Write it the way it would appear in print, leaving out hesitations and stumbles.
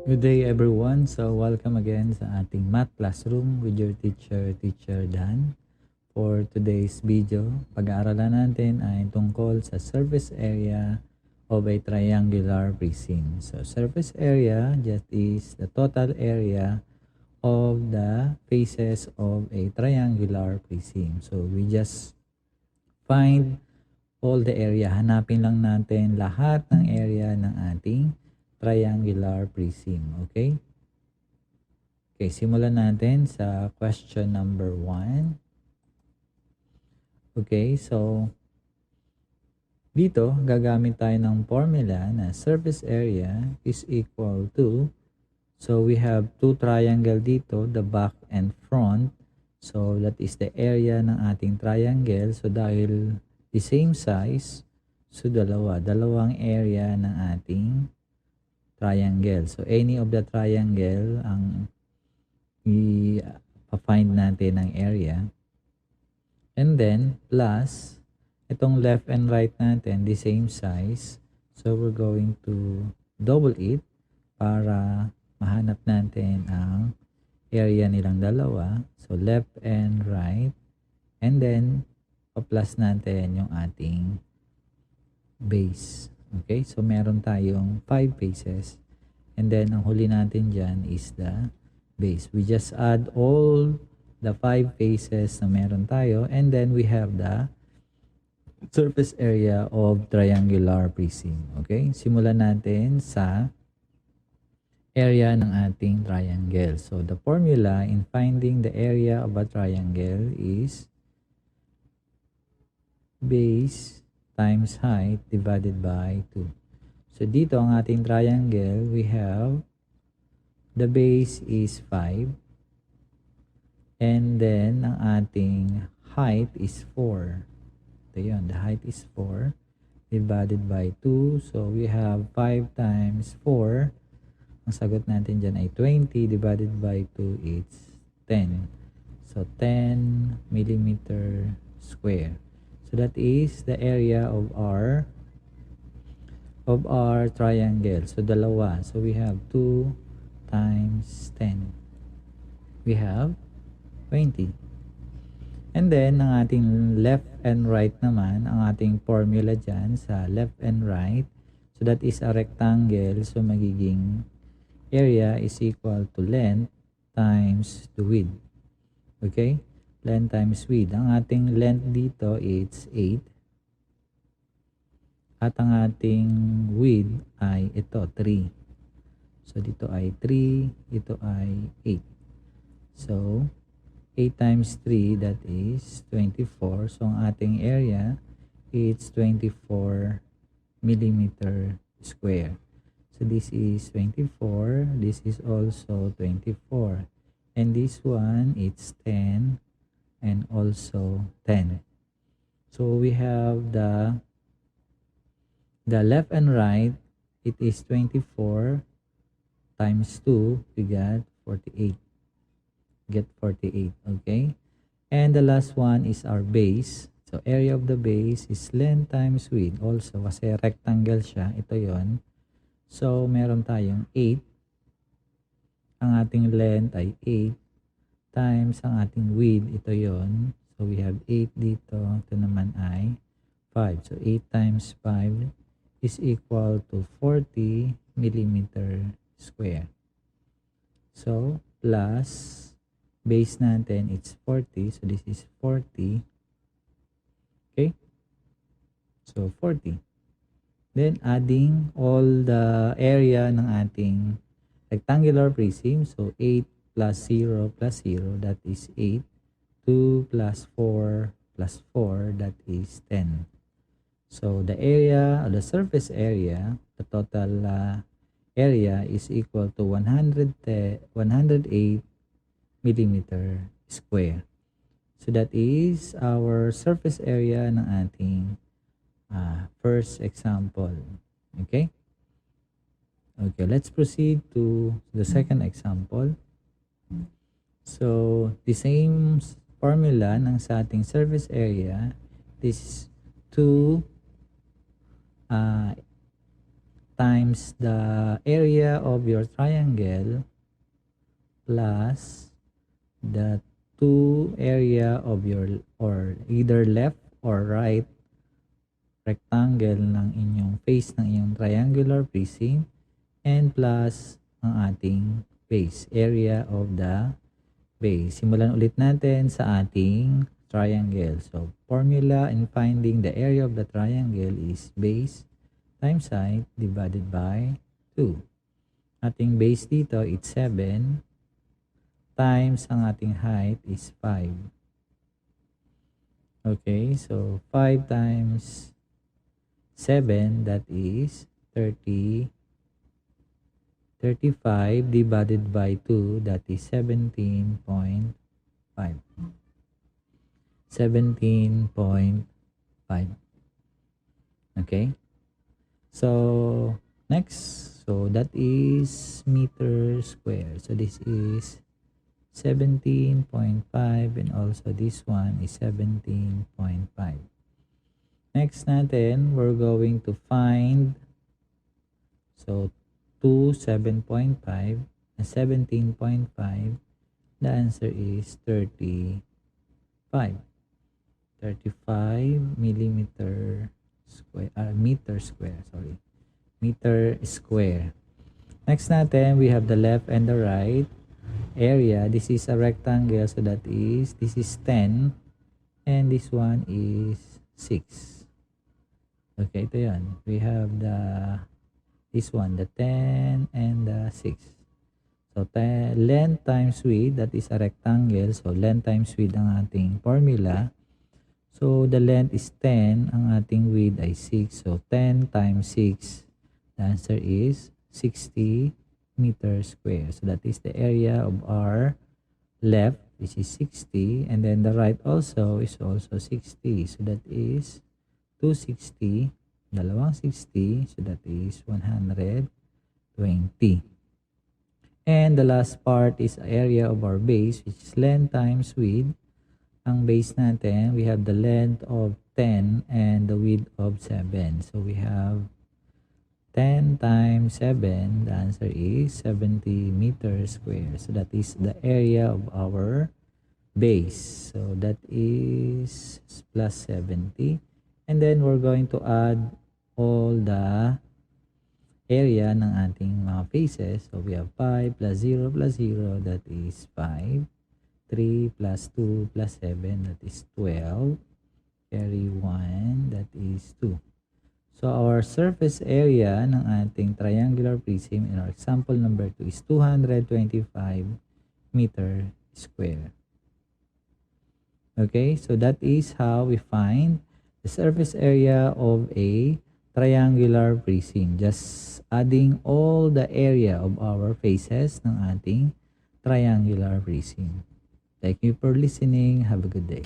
Good day everyone. So welcome again sa ating math classroom with your teacher Dan. For today's video, pag-aaralan natin ay tungkol sa surface area of a triangular prism. So surface area just is the total area of the faces of a triangular prism. So we just find all the area. Hanapin lang natin lahat ng area ng ating triangular prism. Okay? Okay, simulan natin sa question number 1. Okay, so dito gagamit tayo ng formula na surface area is equal to, so we have two triangle dito, the back and front. So that is the area ng ating triangle. So dahil the same size, so dalawang area ng ating triangle. So any of the triangle ang i-find natin ang area. And then plus itong left and right natin the same size. So we're going to double it para mahanap natin ang area nilang dalawa. So left and right. And then pa-plus natin yung ating base. Okay, so meron tayong 5 faces. And then, ang huli natin dyan is the base. We just add all the 5 faces na meron tayo. And then, we have the surface area of triangular prism. Okay, simulan natin sa area ng ating triangle. So, the formula in finding the area of a triangle is base times height divided by 2. So dito ang ating triangle, we have the base is 5 and then ang ating height is 4. Ito yun, the height is 4 divided by 2. So we have 5 times 4. Ang sagot natin dyan ay 20 divided by 2 is 10. So 10 millimeter square. So that is the area of our triangle. So dalawa. So we have 2 times 10. We have 20. And then ang ating left and right naman, ang ating formula dyan sa left and right. So that is a rectangle. So magiging area is equal to length times the width. Okay? Length times width. Ang ating length dito is 8. At ang ating width ay ito, 3. So dito ay 3, ito ay 8. So 8 times 3, that is 24. So ang ating area is 24 millimeter square. So this is 24, this is also 24. And this one, it's 10. And also 10. So we have the left and right, it is 24 times 2, we got 48. Get 48, okay? And the last one is our base. So area of the base is length times width. Also, kasi rectangle siya, ito yon. So meron tayong 8. Ang ating length ay 8. Times ang ating width, ito yon. So we have 8 dito, ito naman ay 5. So 8 times 5 is equal to 40 millimeter square. So plus base natin, it's 40. So this is 40. Okay? So 40. Then adding all the area ng ating rectangular prism. So 8 plus 0 plus 0, that is 8. 2 plus 4 plus 4, that is 10. So the area, or the surface area, the total area is equal to 108 millimeter square. So that is our surface area ng ating first example. Okay? Okay, let's proceed to the second example. So, the same formula ng sa ating surface area, this 2 times the area of your triangle plus the two area of your or either left or right rectangle ng inyong face ng inyong triangular prism and plus ang ating base, area of the base. Simulan ulit natin sa ating triangle. So, formula in finding the area of the triangle is base times height divided by 2. Ating base dito, it's 7 times ang ating height is 5. Okay, so 5 times 7, that is 35 divided by 2, that is 17.5. 17.5. Okay. So, next. So, that is meter square. So, this is 17.5 and also this one is 17.5. Next natin, we're going to find, so 2, 7.5 and 17.5. The answer is 35. 35 millimeter square, meter square, sorry. Meter square. Next natin, we have the left and the right area. This is a rectangle, so that is, this is 10 and this one is 6. Okay, ito yan. We have this one, the 10 and the 6. So, length times width, that is a rectangle. So, length times width ang ating formula. So, the length is 10, ang ating width ay 6. So, 10 times 6, the answer is 60 meters square. So, that is the area of our left, which is 60. And then the right also is also 60. So, that is 260. Dalawang 60. So, that is 120. And the last part is area of our base, which is length times width. Ang base natin, we have the length of 10 and the width of 7. So, we have 10 times 7, the answer is 70 meters square. So, that is the area of our base. So, that is plus 70. And then, we're going to add all the area ng ating mga faces. So, we have 5 plus 0 plus 0, that is 5. 3 plus 2 plus 7, that is 12. Carry 1, that is 2. So, our surface area ng ating triangular prism in our example number 2 is 225 meter square. Okay, so that is how we find the surface area of a triangular prism. Just adding all the area of our faces ng ating triangular prism. Thank you for listening. Have a good day.